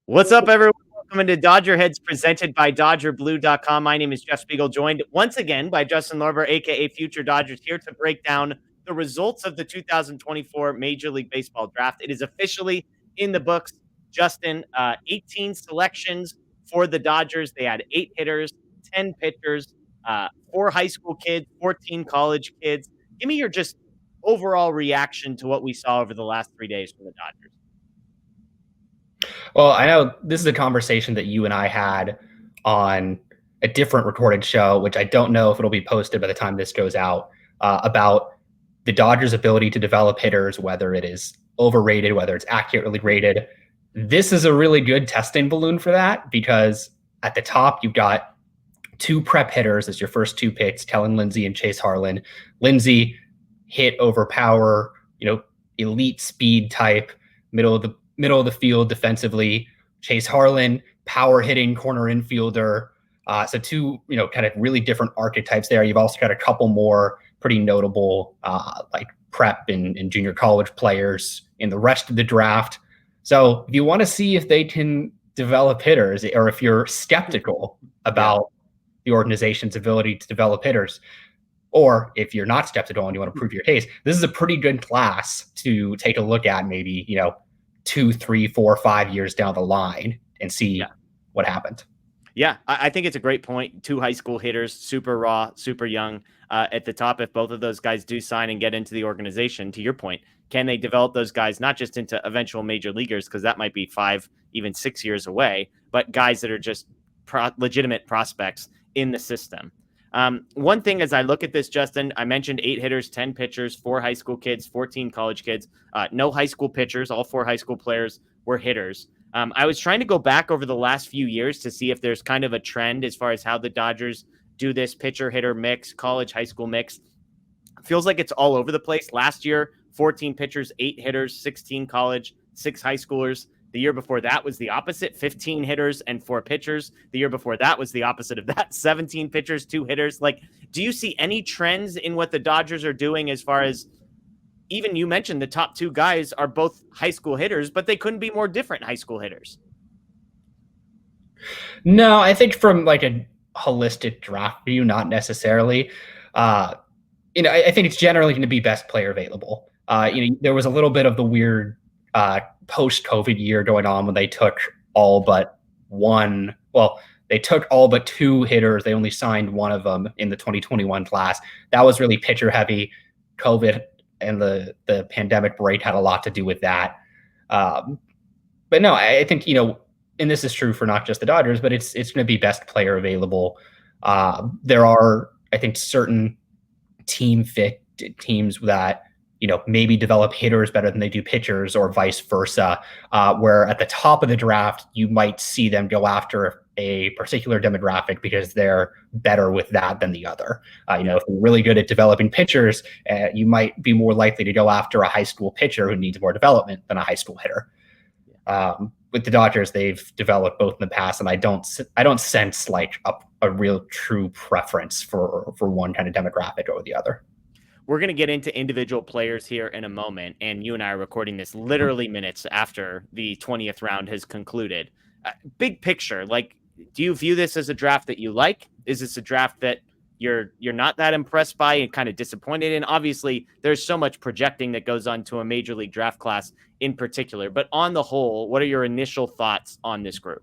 What's up, everyone? Welcome into DodgerHeads presented by DodgerBlue.com. My name is Jeff Spiegel, joined once again by Justin Lorber, aka Future Dodgers, here to break down the results of the 2024 Major League Baseball Draft. It is officially in the books. Justin, 18 selections for the Dodgers. They had 8 hitters, 10 pitchers, 4 high school kids, 14 college kids. Give me your just overall reaction to what we saw over the last 3 days from the Dodgers. Well, I know this is a conversation that you and I had on a different recorded show, which I don't know if it'll be posted by the time this goes out, about the Dodgers' ability to develop hitters, whether it is overrated, whether it's accurately rated. This is a really good testing balloon for that because at the top, you've got 2 prep hitters as your first 2 picks, Kellen Lindsey and Chase Harlan. Lindsey hit over power, elite speed type, middle of the field defensively. Chase Harlan, power hitting corner infielder. So 2, kind of really different archetypes there. You've also got a couple more pretty notable like prep and junior college players in the rest of the draft. So if you want to see if they can develop hitters, or if you're skeptical about the organization's ability to develop hitters, or if you're not skeptical and you want to prove your case, this is a pretty good class to take a look at maybe, 2, 3, 4, 5 years down the line and see what happened. Yeah, I think it's a great point. 2 high school hitters, super raw, super young at the top. If both of those guys do sign and get into the organization, to your point, can they develop those guys not just into eventual major leaguers, because that might be 5, even 6 years away, but guys that are just legitimate prospects in the system. One thing as I look at this, Justin, I mentioned 8 hitters, 10 pitchers, 4 high school kids, 14 college kids, no high school pitchers. All 4 high school players were hitters. I was trying to go back over the last few years to see if there's kind of a trend as far as how the Dodgers do this pitcher hitter mix, college, high school mix. Feels like it's all over the place. Last year, 14 pitchers, 8 hitters, 16 college, 6 high schoolers. The year before that was the opposite, 15 hitters and 4 pitchers. The year before that was the opposite of that, 17 pitchers, 2 hitters. Like, do you see any trends in what the Dodgers are doing as far as, even you mentioned the top 2 guys are both high school hitters, but they couldn't be more different high school hitters? No, I think from like a holistic draft view, not necessarily. I think it's generally going to be best player available. There was a little bit of the weird post-COVID year going on when they took all but 2 hitters. They only signed one of them in the 2021 class. That was really pitcher heavy. COVID and the pandemic break had a lot to do with that. But no, I think, and this is true for not just the Dodgers, but it's going to be best player available. There are, I think, certain teams that, maybe develop hitters better than they do pitchers, or vice versa, where at the top of the draft, you might see them go after a particular demographic because they're better with that than the other. If they're really good at developing pitchers, you might be more likely to go after a high school pitcher who needs more development than a high school hitter. With the Dodgers, they've developed both in the past, and I don't sense like a real true preference for one kind of demographic over the other. We're going to get into individual players here in a moment, and you and I are recording this literally minutes after the 20th round has concluded. Big picture, like, do you view this as a draft that you like? Is this a draft that you're not that impressed by and kind of disappointed in? Obviously, there's so much projecting that goes on to a major league draft class in particular, but on the whole, what are your initial thoughts on this group?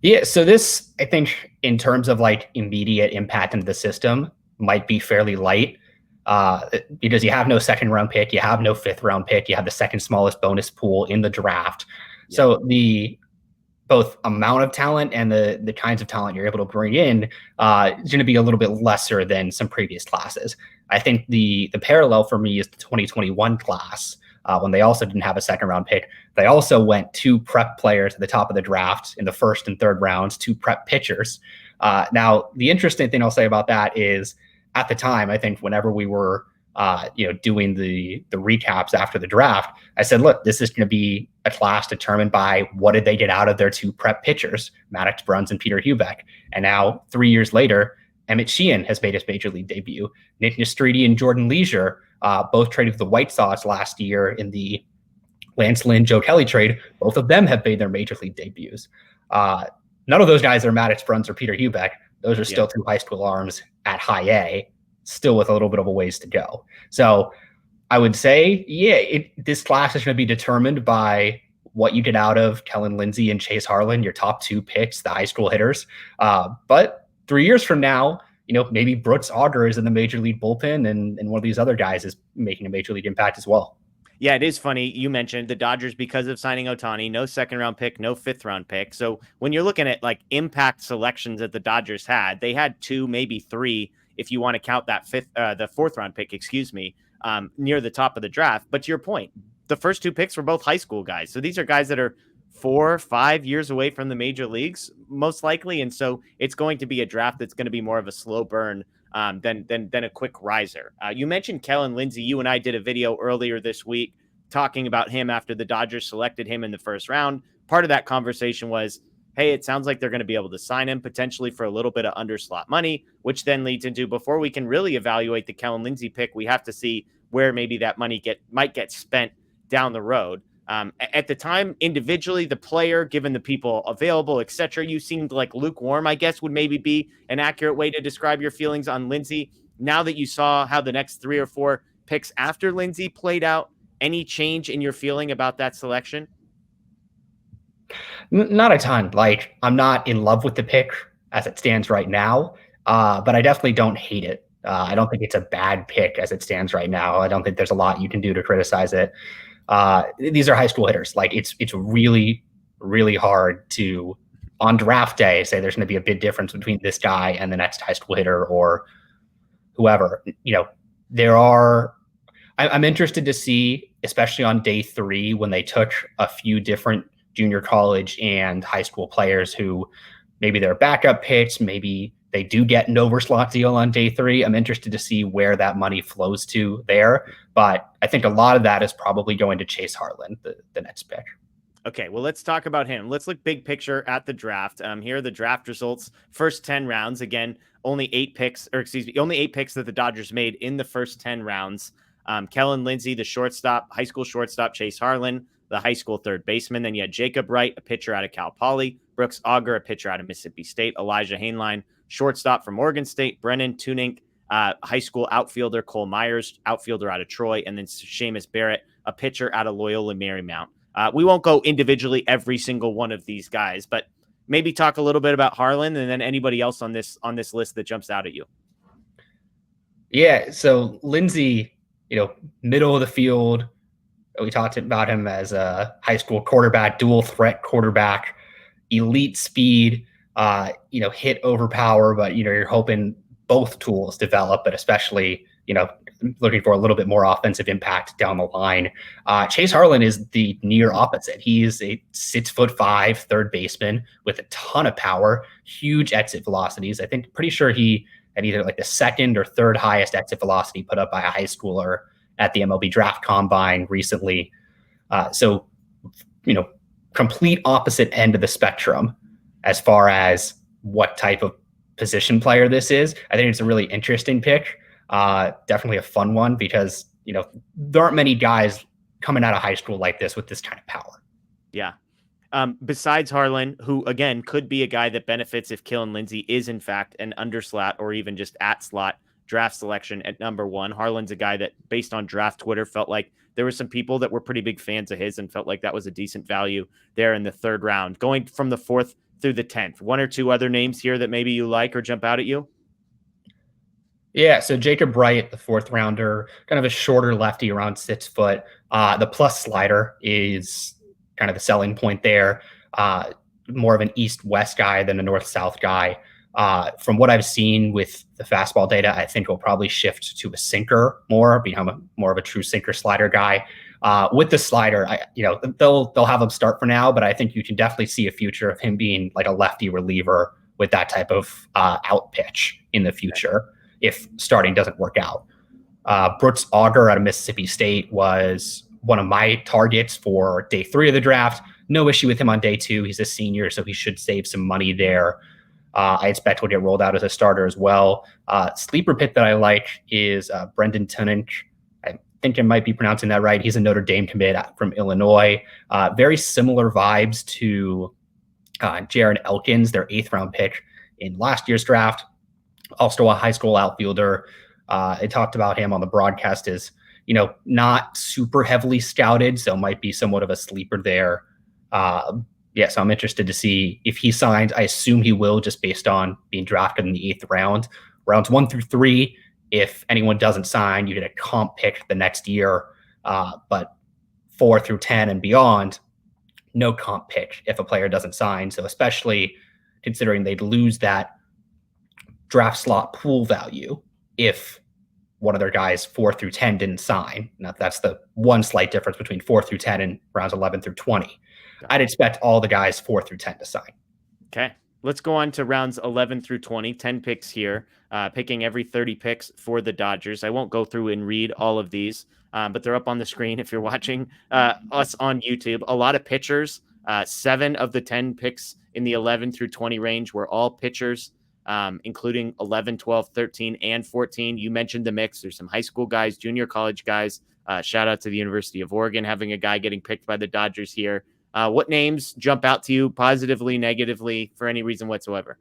Yeah, so this, I think, in terms of like immediate impact into the system, might be fairly light because you have no 2nd round pick, you have no 5th round pick, you have the 2nd smallest bonus pool in the draft. Yeah. So the both amount of talent and the kinds of talent you're able to bring in is going to be a little bit lesser than some previous classes. I think the parallel for me is the 2021 class, when they also didn't have a 2nd round pick. They also went 2 prep players at the top of the draft in the 1st and 3rd rounds, 2 prep pitchers. Now, the interesting thing I'll say about that is, at the time, I think whenever we were doing the recaps after the draft, I said, look, this is going to be a class determined by what did they get out of their 2 prep pitchers, Maddox Bruns and Peter Hubeck. And now 3 years later, Emmett Sheehan has made his major league debut. Nick Nestriti and Jordan Leisure both traded with the White Sox last year in the Lance Lynn, Joe Kelly trade, both of them have made their major league debuts. None of those guys are Maddox Bruns or Peter Hubeck. Those are still two high school arms at high A, still with a little bit of a ways to go. So I would say, this class is going to be determined by what you get out of Kellen Lindsay and Chase Harlan, your top two picks, the high school hitters. But 3 years from now, maybe Brooks Auger is in the major league bullpen and one of these other guys is making a major league impact as well. Yeah, it is funny. You mentioned the Dodgers, because of signing Ohtani, no second-round pick, no fifth-round pick. So when you're looking at like impact selections that the Dodgers had, they had two, maybe three, if you want to count that the fourth-round pick, near the top of the draft. But to your point, the first two picks were both high school guys. So these are guys that are 4 or 5 years away from the major leagues, most likely. And so it's going to be a draft that's going to be more of a slow burn than a quick riser. You mentioned Kellen Lindsay. You and I did a video earlier this week talking about him after the Dodgers selected him in the first round. Part of that conversation was, hey, it sounds like they're going to be able to sign him potentially for a little bit of underslot money, which then leads into, before we can really evaluate the Kellen Lindsay pick, we have to see where maybe that money might get spent down the road. At the time, individually, the player, given the people available, etc., you seemed like lukewarm, I guess, would maybe be an accurate way to describe your feelings on Lindsay. Now that you saw how the next 3 or 4 picks after Lindsay played out, any change in your feeling about that selection? Not a ton. Like, I'm not in love with the pick as it stands right now, but I definitely don't hate it. I don't think it's a bad pick as it stands right now. I don't think there's a lot you can do to criticize it. These are high school hitters. Like, it's really, really hard to, on draft day, say there's going to be a big difference between this guy and the next high school hitter or whoever. I'm interested to see, especially on day 3, when they took a few different junior college and high school players who maybe they're backup picks, maybe they do get an overslot deal on day 3. I'm interested to see where that money flows to there. But I think a lot of that is probably going to Chase Harlan, the next pick. Okay, well, let's talk about him. Let's look big picture at the draft. Here are the draft results. First 10 rounds. Again, only 8 picks that the Dodgers made in the first 10 rounds. Kellen Lindsay, the shortstop, high school shortstop. Chase Harlan, the high school third baseman. Then you had Jacob Wright, a pitcher out of Cal Poly. Brooks Auger, a pitcher out of Mississippi State. Elijah Hainline, shortstop from Oregon State. Brennan Tunink, high school outfielder. Cole Myers, outfielder out of Troy. And then Seamus Barrett, a pitcher out of Loyola Marymount. We won't go individually every single one of these guys, but maybe talk a little bit about Harlan and then anybody else on this list that jumps out at you. Yeah, so Lindsay, middle of the field. We talked about him as a high school quarterback, dual threat quarterback, elite speed, hit overpower, but, you're hoping both tools develop, but especially, looking for a little bit more offensive impact down the line. Chase Harlan is the near opposite. He is a 6'5" third baseman with a ton of power, huge exit velocities. I think pretty sure he had either like the second or third highest exit velocity put up by a high schooler at the MLB Draft Combine recently. So, complete opposite end of the spectrum as far as what type of position player this is. I think it's a really interesting pick. Definitely a fun one because, there aren't many guys coming out of high school like this with this kind of power. Yeah. Besides Harlan, who, again, could be a guy that benefits if Kellen Lindsay is, in fact, an underslot or even just at slot draft selection at number 1. Harlan's a guy that, based on draft Twitter, felt like there were some people that were pretty big fans of his and felt like that was a decent value there in the 3rd round. Going from the 4th through the 10th, 1 or 2 other names here that maybe you like or jump out at you? Yeah, so Jacob Wright, the 4th rounder, kind of a shorter lefty, around 6 foot. The plus slider is kind of the selling point there. More of an east-west guy than a north-south guy. From what I've seen with the fastball data, I think he'll probably shift to a sinker more, become more of a true sinker slider guy. With the slider, they'll have him start for now, but I think you can definitely see a future of him being like a lefty reliever with that type of out pitch in the future if starting doesn't work out. Brooks Auger out of Mississippi State was one of my targets for day 3 of the draft. No issue with him on day 2. He's a senior, so he should save some money there. I expect he'll get rolled out as a starter as well. Sleeper pick that I like is Brendan Tunink. think I might be pronouncing that right. He's a Notre Dame commit from Illinois. Very similar vibes to Jaron Elkins, their 8th round pick in last year's draft. Also a high school outfielder. I talked about him on the broadcast as, not super heavily scouted, so might be somewhat of a sleeper there. So I'm interested to see if he signs. I assume he will, just based on being drafted in the 8th round. Rounds 1 through 3, if anyone doesn't sign, you get a comp pick the next year. But 4 through 10 and beyond, no comp pick if a player doesn't sign. So especially considering they'd lose that draft slot pool value if one of their guys 4 through 10 didn't sign. Now, that's the one slight difference between 4 through 10 and rounds 11 through 20. I'd expect all the guys 4 through 10 to sign. Okay. Let's go on to rounds 11 through 20, 10 picks here, picking every 30 picks for the Dodgers. I won't go through and read all of these, but they're up on the screen if you're watching us on YouTube. A lot of pitchers, 7 of the 10 picks in the 11 through 20 range were all pitchers, including 11, 12, 13, and 14. You mentioned the mix. There's some high school guys, junior college guys. Shout out to the University of Oregon having a guy getting picked by the Dodgers here. What names jump out to you positively, negatively, for any reason whatsoever?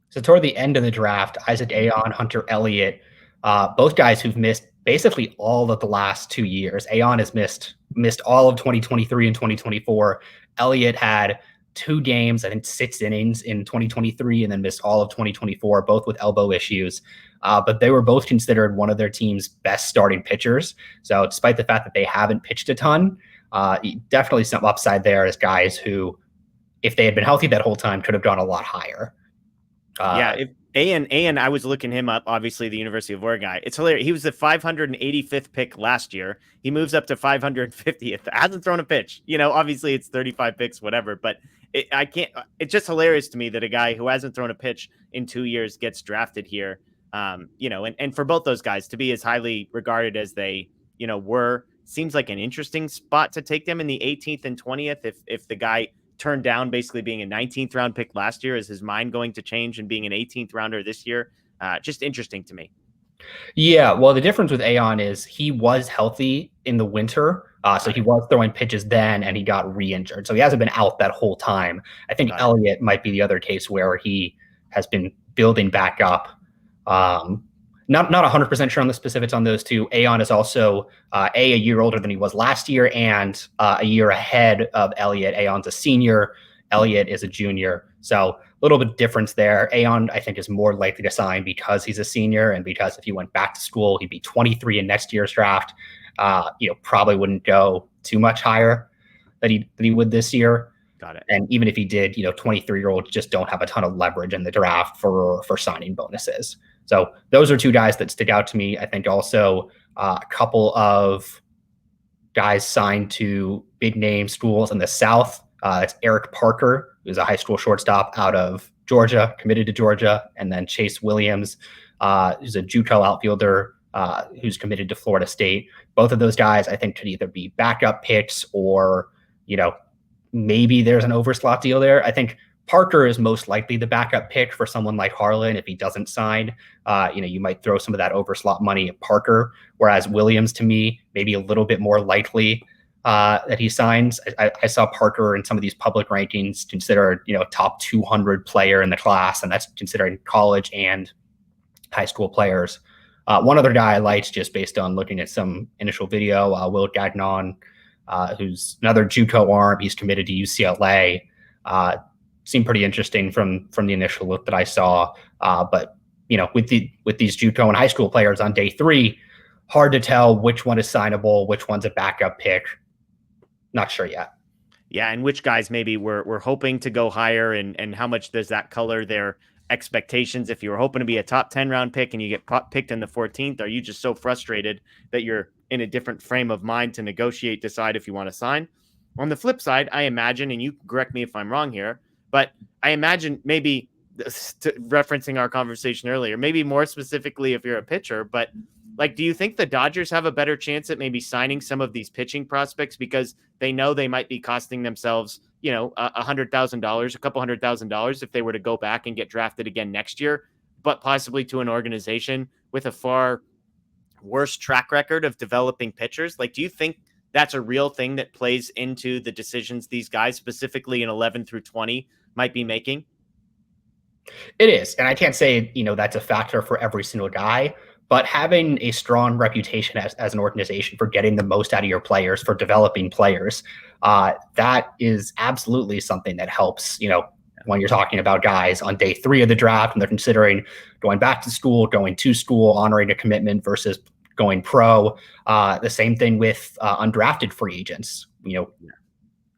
So toward the end of the draft, Isaac Aon, Hunter Elliott, both guys who've missed basically all of the last 2 years. Aon has missed all of 2023 and 2024. Elliott had 2 games, I think 6 innings in 2023, and then missed all of 2024, both with elbow issues. But they were both considered one of their team's best starting pitchers. So despite the fact that they haven't pitched a ton, definitely some upside there as guys who, if they had been healthy that whole time, could have gone a lot higher. If Aon, I was looking him up, obviously the University of Oregon guy. It's hilarious. He was the 585th pick last year. He moves up to 550th. Hasn't thrown a pitch. Obviously it's 35 picks, whatever, but it's just hilarious to me that a guy who hasn't thrown a pitch in 2 years gets drafted here. And for both those guys to be as highly regarded as they, were, seems like an interesting spot to take them in the 18th and 20th. If the guy turned down basically being a 19th round pick last year, is his mind going to change and being an 18th rounder this year? Just interesting to me. Yeah, well, the difference with Aon is he was healthy in the winter. So he was throwing pitches then, and he got re-injured. So he hasn't been out that whole time. I think Elliott might be the other case where he has been building back up. Not 100% sure on the specifics on those two. Aon is also a year older than he was last year, and a year ahead of Elliott. Aon's a senior. Elliott is a junior. So a little bit of difference there. Aon, I think, is more likely to sign because he's a senior, and because if he went back to school, he'd be 23 in next year's draft. Probably wouldn't go too much higher than he would this year. Got it. And even if he did, 23-year-olds just don't have a ton of leverage in the draft for signing bonuses. So those are 2 guys that stick out to me. I think also a couple of guys signed to big name schools in the South. It's Eric Parker, who's a high school shortstop out of Georgia, committed to Georgia, and then Chase Williams, who's a JUCO outfielder who's committed to Florida State. Both of those guys, I think, could either be backup picks or, maybe there's an overslot deal there. I think Parker is most likely the backup pick for someone like Harlan. If he doesn't sign, you might throw some of that overslot money at Parker, whereas Williams, to me, maybe a little bit more likely that he signs. I saw Parker in some of these public rankings considered, top 200 player in the class, and that's considering college and high school players. One other guy I liked, just based on looking at some initial video, Will Gagnon, who's another JUCO arm. He's committed to UCLA. Seemed pretty interesting from the initial look that I saw. But with these JUCO and high school players on day 3, hard to tell which one is signable, which one's a backup pick. Not sure yet. Yeah, and which guys maybe we're hoping to go higher, and how much does that color their expectations? If you were hoping to be a top 10 round pick and you get picked in the 14th, are you just so frustrated that you're in a different frame of mind to negotiate, decide if you want to sign? On the flip side, I imagine, and you correct me if I'm wrong here, but I imagine maybe referencing our conversation earlier, maybe more specifically if you're a pitcher, but do you think the Dodgers have a better chance at maybe signing some of these pitching prospects because they know they might be costing themselves, $100,000, a couple $100,000 if they were to go back and get drafted again next year, but possibly to an organization with a far worst track record of developing pitchers? Like, do you think that's a real thing that plays into the decisions these guys, specifically in 11 through 20, might be making? It is. And I can't say, that's a factor for every single guy, but having a strong reputation as an organization for getting the most out of your players, for developing players, that is absolutely something that helps, when you're talking about guys on day 3 of the draft and they're considering going back to school, going to school, honoring a commitment versus going pro. The same thing with undrafted free agents,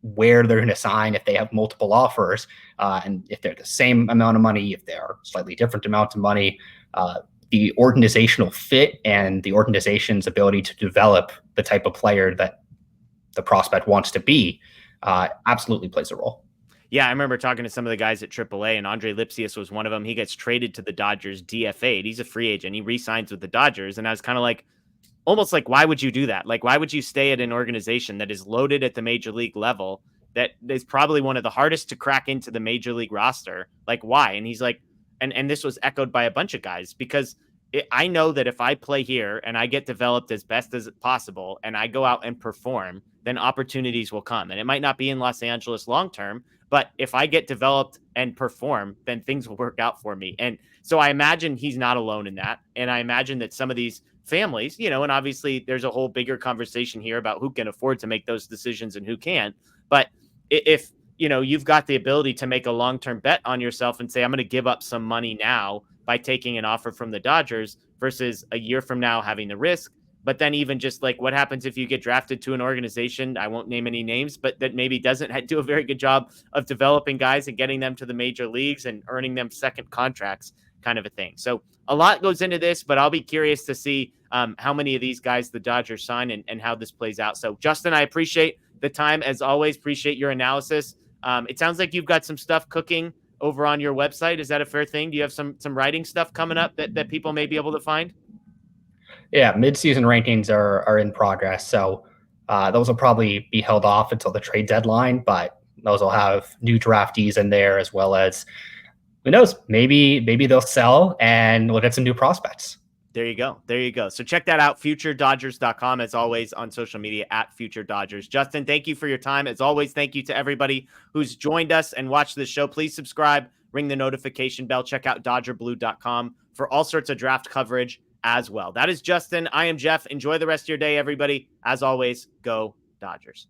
where they're going to sign if they have multiple offers, and if they're the same amount of money, if they're slightly different amounts of money, the organizational fit and the organization's ability to develop the type of player that the prospect wants to be absolutely plays a role. Yeah, I remember talking to some of the guys at AAA, and Andre Lipsius was one of them. He gets traded to the Dodgers, DFA'd. He's a free agent. He re-signs with the Dodgers, and I was kind of like, almost like, why would you do that? Like, why would you stay at an organization that is loaded at the major league level, that is probably one of the hardest to crack into the major league roster? Like, why? And he's like, and this was echoed by a bunch of guys, because I know that if I play here and I get developed as best as possible and I go out and perform, then opportunities will come. And it might not be in Los Angeles long term, but if I get developed and perform, then things will work out for me. And so I imagine he's not alone in that. And I imagine that some of these families, and obviously there's a whole bigger conversation here about who can afford to make those decisions and who can't. But if, you've got the ability to make a long-term bet on yourself and say, I'm going to give up some money now by taking an offer from the Dodgers versus a year from now having the risk. But then even just like, what happens if you get drafted to an organization, I won't name any names, but that maybe doesn't do a very good job of developing guys and getting them to the major leagues and earning them second contracts, kind of a thing. So a lot goes into this, but I'll be curious to see how many of these guys the Dodgers sign and how this plays out. So Justin, I appreciate the time as always. Appreciate your analysis. It sounds like you've got some stuff cooking over on your website. Is that a fair thing? Do you have some writing stuff coming up that people may be able to find? Yeah, midseason rankings are in progress, so those will probably be held off until the trade deadline, but those will have new draftees in there, as well as, who knows, maybe they'll sell and we'll get some new prospects. There you go. There you go. So check that out, futuredodgers.com, as always, on social media at Future Dodgers. Justin, thank you for your time. As always, thank you to everybody who's joined us and watched this show. Please subscribe, ring the notification bell, check out DodgerBlue.com for all sorts of draft coverage as well. That is Justin. I am Jeff. Enjoy the rest of your day, everybody. As always, go Dodgers.